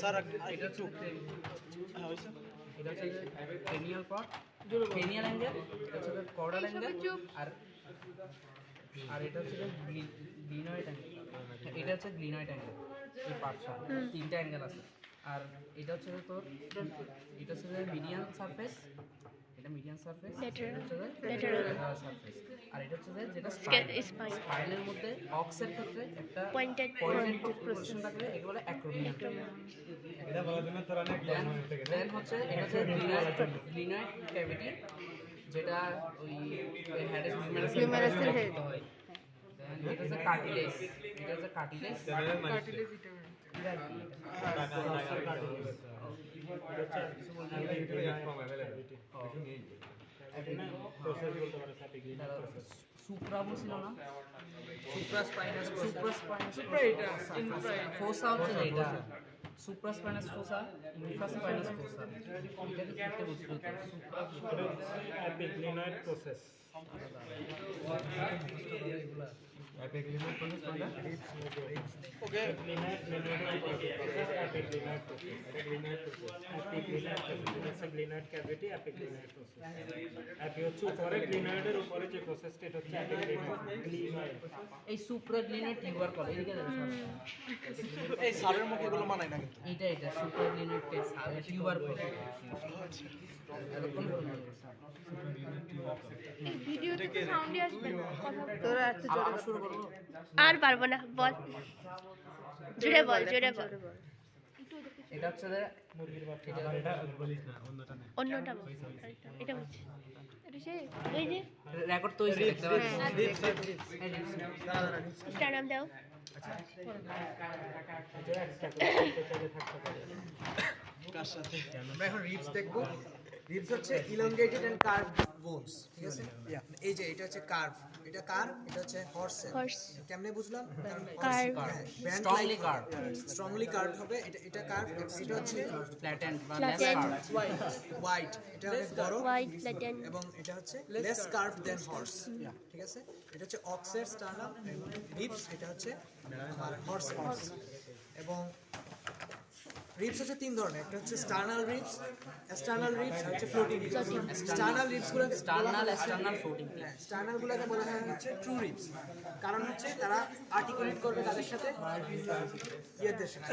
Sir এটা হচ্ছে এটা হচ্ছে ক্রেনিয়াল কর্ড, ক্রেনিয়াল অ্যাঙ্গেল, এটা হচ্ছে কর্ডাল অ্যাঙ্গেল, আর আর এটা হচ্ছে গ্লিনয়েড অ্যাঙ্গেল। এটা হচ্ছে গ্লিনয়েড অ্যাঙ্গেল, এই পার্টটা তিনটা অ্যাঙ্গেল আছে। আর এটা হচ্ছে তোর এটা হচ্ছে মিডিয়ান সারফেস, এটা মিডিয়ান সারফেস, এটা হচ্ছে ল্যাটারাল সারফেস। আর এটা হচ্ছে যেটা স্পাইনের মধ্যে অক্সের ক্ষেত্রে একটা পয়েন্টেড পজিশন থাকবে, এগুলো বলে অ্যাক্রোমিয়ান। এটা বলার জন্য তোরা অনেক দেন হচ্ছে এটা হচ্ছে গ্লিনয়েড ক্যাভিটি, যেটা ওই হেডের হিউমেরাসের হেড হয়। দেন এটা হচ্ছে কার্টিলেজ, এটা হচ্ছে কার্টিলেজ। সুপ্রা বলছিল না, সুপ্রাস্পাইনাস ফোসা হচ্ছে এটা, সুপ্রাস্পাইনাস ফোসা, ইনফ্রাস্পাইনাস ফোসা। এটাকে দেখতে বুঝতে হতো supra epiglenoid process. Epiglenoid process কোনটা? Okay, epiglenoid process, epiglenoid process, epiglenoid cavity, epiglenoid process. Epi হচ্ছে উপরে, গ্লিনয়েডের উপরে যে প্রসেসটা, এটা হচ্ছে এপিগ্লিনয়েড। এই সুপ্রাগ্লিনয়েড টিউবারকল, এদিকে দেখো এই সারের মুখে এগুলো মানায় না কিন্তু। এটা সুপ্রাগ্লিনয়েড টিউবারকল। ভিডিওতে সাউন্ডই আসবে না। তোরা এত আবার শুরু করবো? আর পারবো না, বল জোরে বল, জোরে বল। এটা হচ্ছে যে এটা বলিস না, অন্যটা না। অন্যটা বল, এটা বলছি। এটা সে ওই যে রেকর্ড তো হইছে, দেখতে পাচ্ছ? তার নাম দাও। কার সাথে আমরা এখন রিবস দেখবো। রিবস হচ্ছে ইলংগেটেড এন্ড কার্ভড বোনস, ঠিক আছে? এই যে এটা হচ্ছে কার্ভ, এটা কার্ভ, এটা হচ্ছে হর্স। কেমনে বুঝলাম? Curve, strongly curve, strongly curve হবে। এটা কার্ভ, এটা হচ্ছে ফ্ল্যাটেন্ড বা লেস কার্ভ, হোয়াইট, এটা অনেক বড়, হোয়াইট ফ্ল্যাটেন, এবং এটা হচ্ছে লেস কার্ভ দেন হর্স, ঠিক আছে? এটা হচ্ছে অক্সের স্টার্নাম রিবস, এটা হচ্ছে হর্স। এবং রিবস হচ্ছে তিন ধরনের, একটা হচ্ছে স্টার্নাল রিবস, এক্সটার্নাল রিবস, আর হচ্ছে ফ্লোটিং রিবস। স্টার্নাল রিবসগুলো স্টার্নাল এক্সটার্নাল ফ্লোটিং। স্টার্নালগুলোকে বলা হয় হচ্ছে ট্রু রিবস, কারণ হচ্ছে তারা আর্টিকুলেট করবে তাদের সাথে ইয়েদের সাথে,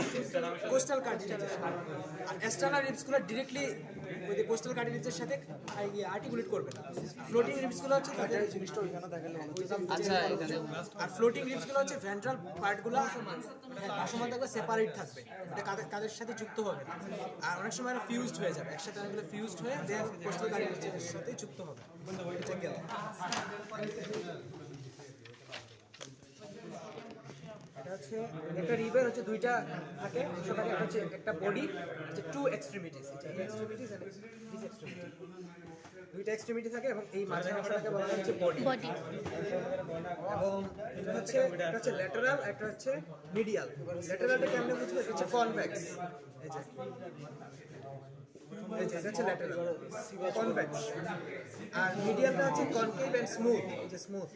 কোস্টাল কার্টিলেজের সাথে। আর এক্সটার্নাল রিবসগুলো ডিরেক্টলি ওই যে কোস্টাল কার্টিলেজের সাথে আর্টিকুলেট করবে না। ফ্লোটিং রিবসগুলো হচ্ছে তাদের জিনিসটা ওইখানে দেখালে আচ্ছা, এখানে আর ফ্লোটিং রিবসগুলো হচ্ছে ভেন্ট্রাল পার্টগুলো সমান থাকবে, সেপারেট থাকবে, এটা কাদের সাথে যুক্ত হবে না। আর অনেক সময় এরা ফিউজড হয়ে যাবে, একসাথে অনেকগুলো ফিউজড হয়ে দেন কোস্টাল কার্টিলেজের সাথে যুক্ত হবে। এটা গেল। এটা হচ্ছে একটা রিবের হচ্ছে দুইটা থাকে, একটা হচ্ছে একটা বডি, হচ্ছে টু এক্সট্রিমিটিস, এই এক্সট্রিমিটিস এন্ড দিস এক্সট্রিমিটি, দুইটা এক্সট্রিমিটি থাকে, এবং এই মাঝের অংশটাকে বলা হচ্ছে বডি। এবং এটা হচ্ছে ল্যাটারাল, একটা হচ্ছে মিডিয়াল। ল্যাটারালটা কেমনে বুঝবো? এটা হচ্ছে কনভেক্স, এই যে এটা হচ্ছে ল্যাটারাল কনভেক্স। আর মিডিয়ালটা হচ্ছে কনকেভ এন্ড স্মুথ, এই যে স্মুথ,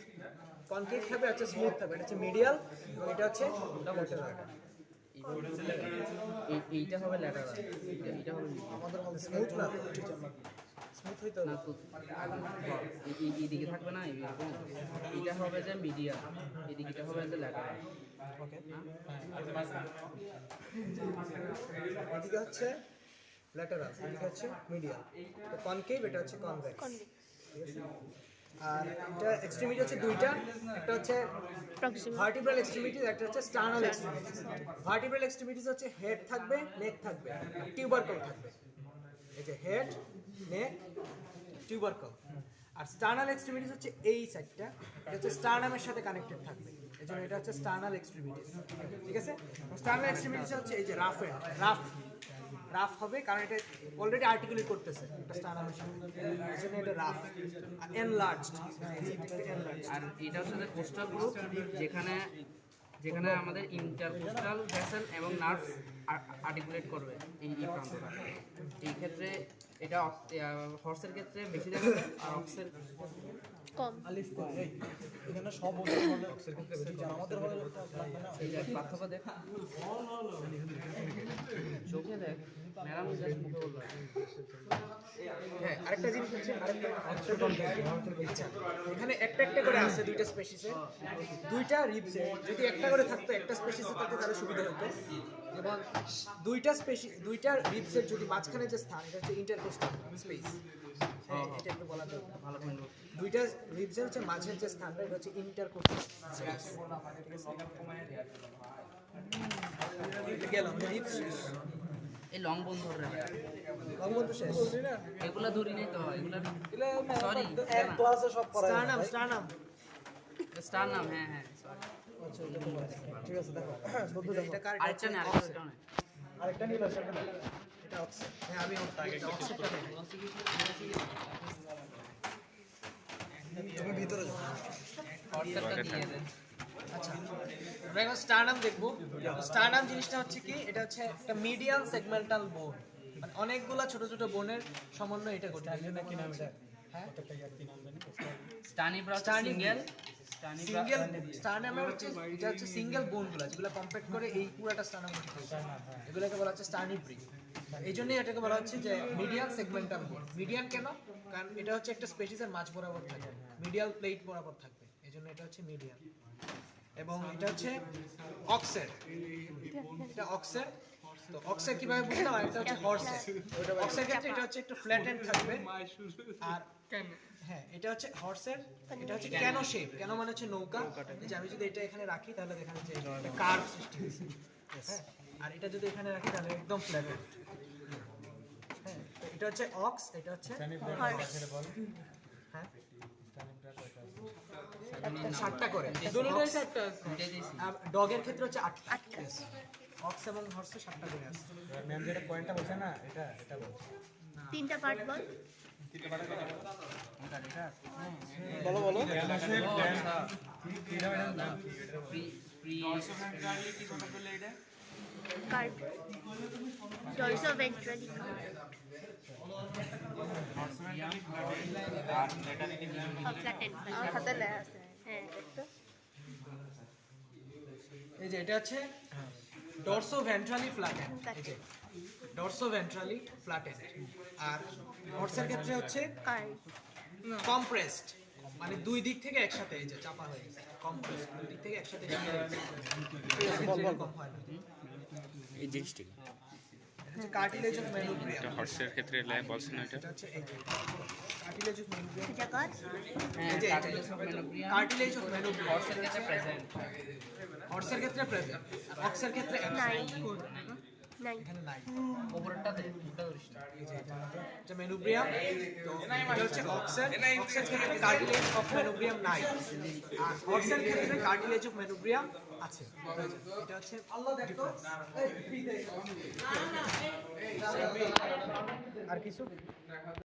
কনকেভ থাকবে, হচ্ছে স্মুথ থাকবে, এটা হচ্ছে মিডিয়াল, এবং এটা হচ্ছে ল্যাটারাল। এইটা হবে ল্যাটারাল, এইটা হবে আমাদের হবে স্মুথ না, স্মুথ হইতে হবে। এইদিকে থাকবে না এরকম, এইটা হবে যে মিডিয়াল, এদিকে হবে যে ল্যাটারাল। ওকে, এদিকে হচ্ছে ল্যাটারাল, এদিকে হচ্ছে মিডিয়াল। তো কনকেভ, এটা হচ্ছে কনভেক্স, ঠিক আছে? আর এটা এক্সট্রিমিটি হচ্ছে দুইটা, একটা হচ্ছে ভার্টিব্রাল এক্সট্রিমিটিস, একটা হচ্ছে স্টার্নাল এক্সট্রিমিটিস। ভার্টিব্রাল এক্সট্রিমিটিস হচ্ছে হেড থাকবে, নেক থাকবে, টিউবারকল থাকবে, এই যে হেড, নেক, টিউবারকল। আর স্টার্নাল এক্সট্রিমিটিস হচ্ছে এই সাইডটা, এটা হচ্ছে স্টার্নামের সাথে কানেক্টেড থাকবে, এজন্য এটা হচ্ছে স্টার্নাল এক্সট্রিমিটিস, ঠিক আছে? স্টার্নাল এক্সট্রিমিটিস হচ্ছে এই যে রাফ হবে, কারণ এটা অলরেডি আর্টিকুলেট করতেছে একটা স্টার্নামের সাথে, এজন্য এটা রাফ। আর এনলার্জড, আর এটা হচ্ছে যে কোস্টাল গ্রুপ, যেখানে যেখানে আমাদের ইন্টারকোস্টাল ভেসেল এবং নার্ভস আর্টিকুলেট করবে এই প্রান্তটা। এই ক্ষেত্রে এটা হর্সের ক্ষেত্রে বেশি দেখা যায়, আর অক্সের কম। এখানে সব অক্সের ক্ষেত্রে বেশি, আমাদের পার্থক্য দেখা ম্যাডাম জাস্ট মুখে বললো হ্যাঁ আরেকটা জিনিস হচ্ছে আরেকটা আচ্ছা, এখানে একটা একটা করে আছে দুইটা স্পেসিসে, দুইটা রিবসে যদি একটা করে থাকতো, একটা স্পেসিসে থাকতো তাহলে সুবিধা হতো। এবং দুইটা রিবসের যদি মাঝখানে যে স্থান, এটা হচ্ছে ইন্টারকোস্টাল স্পেস। হ্যাঁ এটা একটু বলা দরকার। ভালো পয়েন্ট দুইটা রিবসের হচ্ছে মাঝের যে স্থানটা, এটা হচ্ছে ইন্টারকোস্টাল স্পেস। গেলাম রিবস এই লং বোন ধরে বঙ্গবন্ধু শেষ। এগুলা ধরি নাই তো এগুলা সরি এক ক্লাসে সব পড়া স্টারনাম স্টার নাম হ্যাঁ হ্যাঁ sorry। ঠিক আছে দেখো বন্ধু দেখো এটা কার, আরেকটা নেই আরেকটা নেই আরেকটা নিল সেটা এটা অক্সিজেন। হ্যাঁ আমি অক্সিজেনটা তুমি ভিতরে যাও। হোয়াটসঅ্যাপটা দিয়ে দেন আচ্ছা আমরা এখন স্টারনাম দেখবো। স্টারনাম জিনিসটা হচ্ছে কি, এটা হচ্ছে একটা মিডিয়াম সেগমেন্টাল বোন, মানে অনেকগুলা ছোট ছোট বোনের সমন্বয় এটা গঠিত। কি নাম এটা? হ্যাঁ স্টানিব্রা সিঙ্গেল স্টানিব্রা সিঙ্গেল স্টারনামের হচ্ছে এটা হচ্ছে সিঙ্গেল বোনগুলো যেগুলো কম্প্যাক্ট করে এই পুরোটা স্টারনাম গঠিত হয়েছে। এগুলোকে বলা হচ্ছে স্টার্নিব্রি। এই জন্যই এটাকে বলা হচ্ছে যে মিডিয়াল সেগমেন্টাল বোন। মিডিয়ান কেন? কারণ এটা হচ্ছে একটা স্পেসিসের মাঝ বরাবর থাকে, মিডিয়াল প্লেট বরাবর থাকবে, এই জন্য এটা হচ্ছে মিডিয়ান। এবং এটা হচ্ছে অক্সের, এটা অক্সের। তো অক্সের কিভাবে বুঝলাম? আর এটা হচ্ছে হর্সের। অক্সের ক্ষেত্রে এটা হচ্ছে একটু ফ্ল্যাট এন্ড থাকবে, আর হ্যাঁ এটা হচ্ছে হর্সের, এটা হচ্ছে ক্যানো শেপ। কেন মানে হচ্ছে নৌকা। এই যে আমি যদি এটা এখানে রাখি তাহলে দেখেন যে একটা কার্ভ সৃষ্টি হয়েছে, হ্যাঁ। আর এটা যদি এখানে রাখি তাহলে একদম ফ্ল্যাট এন্ড। হ্যাঁ তো এটা হচ্ছে অক্স, এটা হচ্ছে হ্যাঁ 7টা করে, দুটোই 7টা আছে। আর ডগের ক্ষেত্রে হচ্ছে 8টা। অক্স এবং হর্সে 7টা করে আছে। ম্যাম যেটা পয়েন্টটা বলছে না, এটা বলছে 3টা পার্ট বল। বলো বলো। কার্ড ডরসো ভেন্ট্রালি ফ্ল্যাটেন্ড আমার হাতে লেখা আছে। হ্যাঁ এই যে এটা হচ্ছে ডরসো ভেন্ট্রালি ফ্ল্যাটেন্ড। এই যে ডরসো ভেন্ট্রালি ফ্ল্যাটেন্ড। আর হর্সের ক্ষেত্রে হচ্ছে কার্ড কম্প্রেসড, মানে দুই দিক থেকে একসাথে এই যে চাপা হয়ে গেছে। কম্প্রেসড দুই দিক থেকে একসাথে চাপা হয়ে গেছে। এরকম হয় না। এই জিনিসটি কার্টিলেজ অফ মেনুব্রিয়াম। এটা হর্সের ক্ষেত্রে ল্যাব বলছেন এটা এটা হচ্ছে এই যে কার্টিলেজ অফ মেনুব্রিয়াম। এটা কর হ্যাঁ কার্টিলেজ অফ মেনোব্রিয়াম কার্টিলেজ অফ মেনুব্রিয়াম হর্সের ক্ষেত্রে প্রেজেন্ট হর্সের ক্ষেত্রে প্রেজেন্ট, অক্সের ক্ষেত্রে নাই অ্যাবসেন্ট। নাই এখানে নাই। উপরেরটাতে ওটা ধরিস না। এই যে এটা মেনুব্রিয়াম। তো এটা হচ্ছে অক্সের ক্ষেত্রে কার্টিলেজ অফ মেনুব্রিয়াম নাই, আর হর্সের ক্ষেত্রে কার্টিলেজ অফ মেনুব্রিয়াম আছে। এটা হচ্ছে ডিফারেন্স। আর কিছু